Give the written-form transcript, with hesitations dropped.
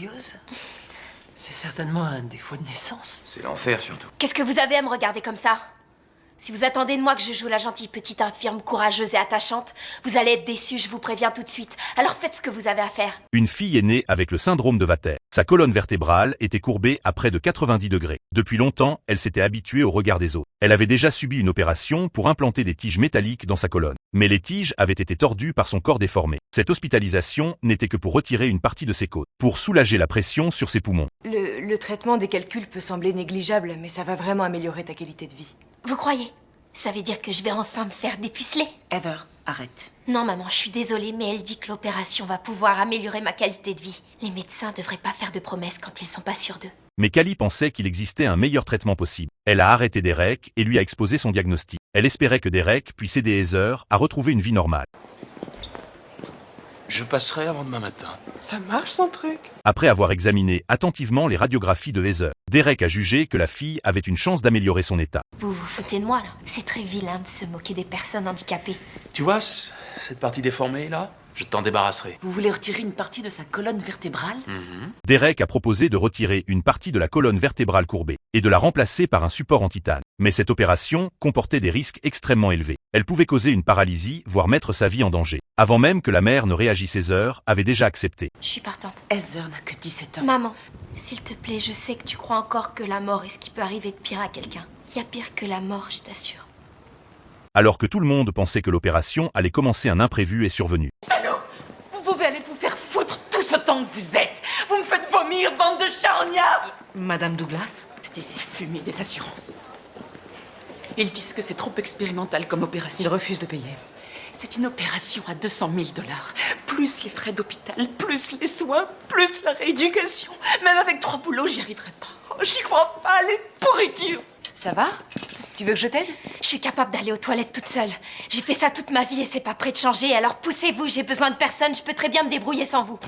curieuse. C'est certainement un défaut de naissance. C'est l'enfer, surtout. Qu'est-ce que vous avez à me regarder comme ça? Si vous attendez de moi que je joue la gentille petite infirme courageuse et attachante, vous allez être déçus, je vous préviens tout de suite. Alors faites ce que vous avez à faire. Une fille est née avec le syndrome de Vater. Sa colonne vertébrale était courbée à près de 90 degrés. Depuis longtemps, elle s'était habituée au regard des autres. Elle avait déjà subi une opération pour implanter des tiges métalliques dans sa colonne. Mais les tiges avaient été tordues par son corps déformé. Cette hospitalisation n'était que pour retirer une partie de ses côtes, pour soulager la pression sur ses poumons. Le traitement des calculs peut sembler négligeable, mais ça va vraiment améliorer ta qualité de vie. Vous croyez? Ça veut dire que je vais enfin me faire dépuceler? Heather, arrête. Non maman, je suis désolée, mais elle dit que l'opération va pouvoir améliorer ma qualité de vie. Les médecins devraient pas faire de promesses quand ils sont pas sûrs d'eux. Mais Callie pensait qu'il existait un meilleur traitement possible. Elle a arrêté Derek et lui a exposé son diagnostic. Elle espérait que Derek puisse aider Heather à retrouver une vie normale. Je passerai avant demain matin. Ça marche son truc? Après avoir examiné attentivement les radiographies de Heather, Derek a jugé que la fille avait une chance d'améliorer son état. Vous vous foutez de moi là? C'est très vilain de se moquer des personnes handicapées. Tu vois, cette partie déformée, là, je t'en débarrasserai. Vous voulez retirer une partie de sa colonne vertébrale? Derek a proposé de retirer une partie de la colonne vertébrale courbée et de la remplacer par un support en titane. Mais cette opération comportait des risques extrêmement élevés. Elle pouvait causer une paralysie, voire mettre sa vie en danger. Avant même que la mère ne réagisse, Heather avait déjà accepté. Je suis partante. Heather n'a que 17 ans. Maman, s'il te plaît, je sais que tu crois encore que la mort est ce qui peut arriver de pire à quelqu'un. Il y a pire que la mort, je t'assure. Alors que tout le monde pensait que l'opération allait commencer, un imprévu est survenu. Salaud! Vous pouvez aller vous faire foutre tout ce temps que vous êtes! Vous me faites vomir, bande de charognards! Madame Douglas, c'est ici fumer des assurances. Ils disent que c'est trop expérimental comme opération. Ils refusent de payer. C'est une opération à 200 000 $, plus les frais d'hôpital, plus les soins, plus la rééducation. Même avec 3 boulots, j'y arriverai pas. Oh, j'y crois pas, les pourritures. Ça va? Tu veux que je t'aide? Je suis capable d'aller aux toilettes toute seule. J'ai fait ça toute ma vie et c'est pas prêt de changer, alors poussez-vous, j'ai besoin de personne, je peux très bien me débrouiller sans vous.